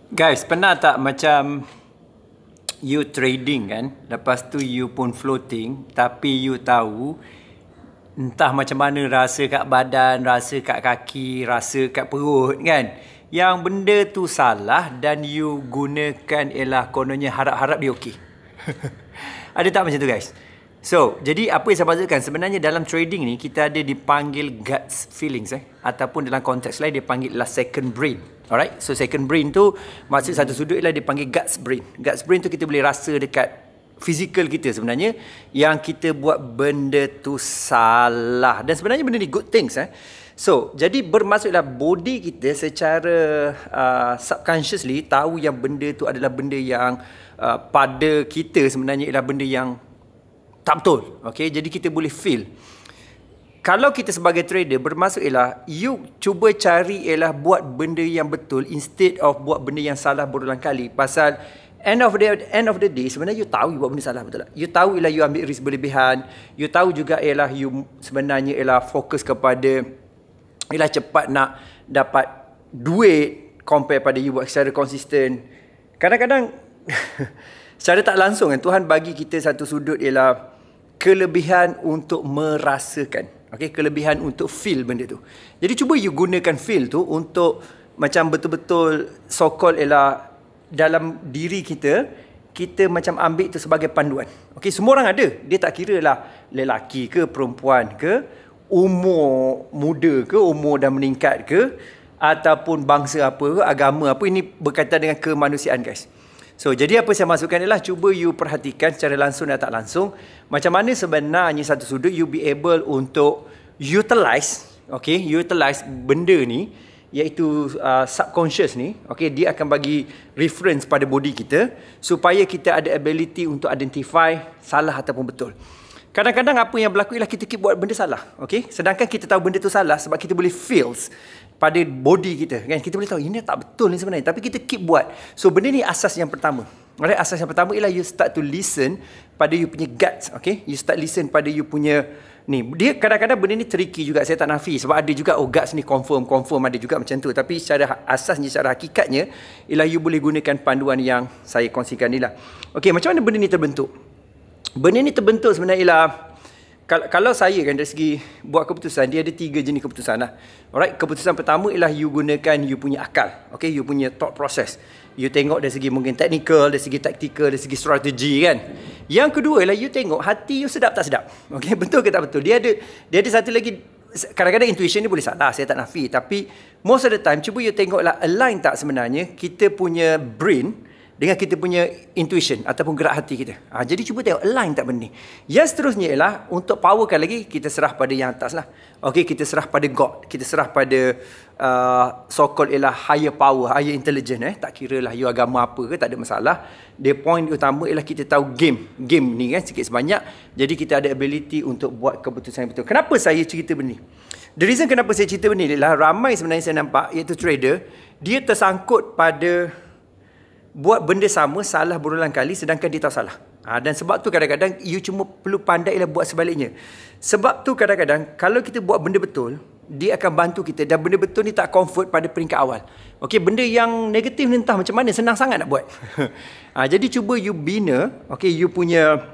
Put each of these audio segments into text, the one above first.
Guys, pernah tak macam you trading kan, lepas tu you pun floating, tapi you tahu entah macam mana rasa kat badan, rasa kat kaki, rasa kat perut kan, yang benda tu salah dan you gunakan ialah kononnya harap-harap dia okey. Ada tak macam tu guys? So, jadi apa yang saya maksudkan, sebenarnya dalam trading ni kita ada dipanggil guts feelings ataupun dalam konteks lain dia panggil lah second brain. Alright, so second brain tu maksud satu sudut ialah dia panggil guts brain. Guts brain tu kita boleh rasa dekat fizikal kita sebenarnya yang kita buat benda tu salah, dan sebenarnya benda ni good things So, jadi bermaksudlah body kita secara subconsciously tahu yang benda tu adalah benda yang pada kita sebenarnya ialah benda yang tak betul. Okay, jadi kita boleh feel. Kalau kita sebagai trader bermaksud ialah you cuba cari ialah buat benda yang betul instead of buat benda yang salah berulang kali. Pasal end of the day sebenarnya you tahu you buat benda salah, betul tak? You tahu ialah you ambil risk berlebihan. You tahu juga ialah you sebenarnya ialah fokus kepada ialah cepat nak dapat duit compare pada you buat secara konsisten. Kadang-kadang secara tak langsung kan Tuhan bagi kita satu sudut ialah kelebihan untuk merasakan. Okay, kelebihan untuk feel benda tu. Jadi cuba you gunakan feel tu untuk macam betul-betul so-called ialah dalam diri kita, kita macam ambil tu sebagai panduan. Okay, semua orang ada. Dia tak kira lah lelaki ke, perempuan ke, umur muda ke, umur dah meningkat ke, ataupun bangsa apa ke, agama apa. Ini berkaitan dengan kemanusiaan guys. So, jadi apa saya masukkan ialah cuba you perhatikan secara langsung dan tak langsung macam mana sebenarnya satu sudut you be able untuk utilize, okay, utilize benda ni iaitu subconscious ni, okay, dia akan bagi reference pada body kita supaya kita ada ability untuk identify salah ataupun betul. Kadang-kadang apa yang berlaku ialah kita keep buat benda salah, okay? Sedangkan kita tahu benda tu salah sebab kita boleh feels pada body kita kan, kita boleh tahu ini tak betul ni sebenarnya, tapi kita keep buat. So benda ni asas yang pertama. Alright, asas yang pertama ialah you start to listen pada you punya guts, okay? You start listen pada you punya ni. Dia kadang-kadang benda ni tricky juga, saya tak nafi sebab ada juga guts ni confirm ada juga macam tu, tapi secara asasnya, secara hakikatnya ialah you boleh gunakan panduan yang saya kongsikan ni lah. Okay, macam mana benda ni terbentuk? Benda ni terbentuk sebenarnya ialah kalau saya kan dari segi buat keputusan, dia ada 3 jenis keputusan lah. Alright, keputusan pertama ialah you gunakan you punya akal. Okay, you punya thought process. You tengok dari segi mungkin technical, dari segi tactical, dari segi strategi kan. Yang kedua ialah you tengok hati you sedap tak sedap. Okay, betul ke tak betul. Dia ada satu lagi, kadang-kadang intuition ni boleh salah, saya tak nafi. Tapi most of the time, cuba you tengoklah align tak sebenarnya kita punya brain dengan kita punya intuition ataupun gerak hati kita. Jadi cuba tengok align tak benda ni. Yang seterusnya ialah untuk powerkan lagi, kita serah pada yang atas lah. Okay, kita serah pada God. Kita serah pada so-called ialah higher power, higher intelligence. Tak kira lah you agama apa ke, tak ada masalah. Dia point utama ialah kita tahu game ni kan sikit sebanyak. Jadi kita ada ability untuk buat keputusan yang betul. Kenapa saya cerita benda ni? The reason kenapa saya cerita benda ni ialah ramai sebenarnya saya nampak iaitu trader, dia tersangkut pada buat benda sama salah berulang kali sedangkan dia tahu salah. Dan sebab tu kadang-kadang you cuma perlu pandai lah buat sebaliknya. Sebab tu kadang-kadang kalau kita buat benda betul, dia akan bantu kita, dan benda betul ni tak comfort pada peringkat awal. Okey, benda yang negatif ni entah macam mana, senang sangat nak buat. Jadi cuba you bina, okey, you punya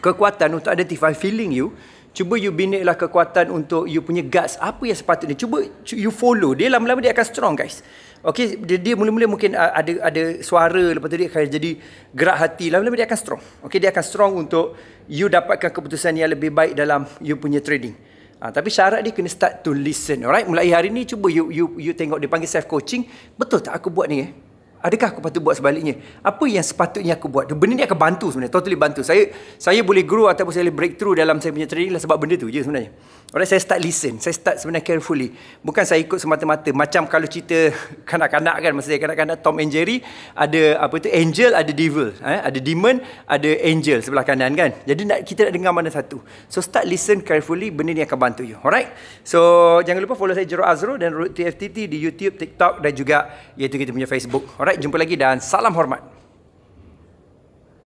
kekuatan untuk identify feeling you. Cuba you bina lah kekuatan untuk you punya guts. Apa yang sepatutnya, cuba you follow. Dia lama-lama dia akan strong guys. Okay, dia mula-mula mungkin ada suara, lepas tu dia akan jadi gerak hati, lama-lama dia akan strong. Okay, dia akan strong untuk you dapatkan keputusan yang lebih baik dalam you punya trading. Tapi syarat dia kena start to listen. Alright, mulai hari ni cuba you tengok, dia panggil self coaching. Betul tak aku buat ni Adakah aku patut buat sebaliknya? Apa yang sepatutnya aku buat? Benda ni akan bantu sebenarnya, totally bantu. Saya boleh grow ataupun saya boleh breakthrough dalam saya punya trading lah sebab benda tu je sebenarnya. Alright, saya start listen, saya start sebenarnya carefully. Bukan saya ikut semata-mata. Macam kalau cerita kanak-kanak kan, masa saya kanak-kanak Tom and Jerry, ada apa tu, angel, ada devil. Ada demon, ada angel sebelah kanan kan. Jadi kita nak dengar mana satu. So start listen carefully, benda ni akan bantu you. Alright. So jangan lupa follow saya Jero Azro dan Road to FTT di YouTube, TikTok dan juga iaitu kita punya Facebook. Alright, jumpa lagi dan salam hormat.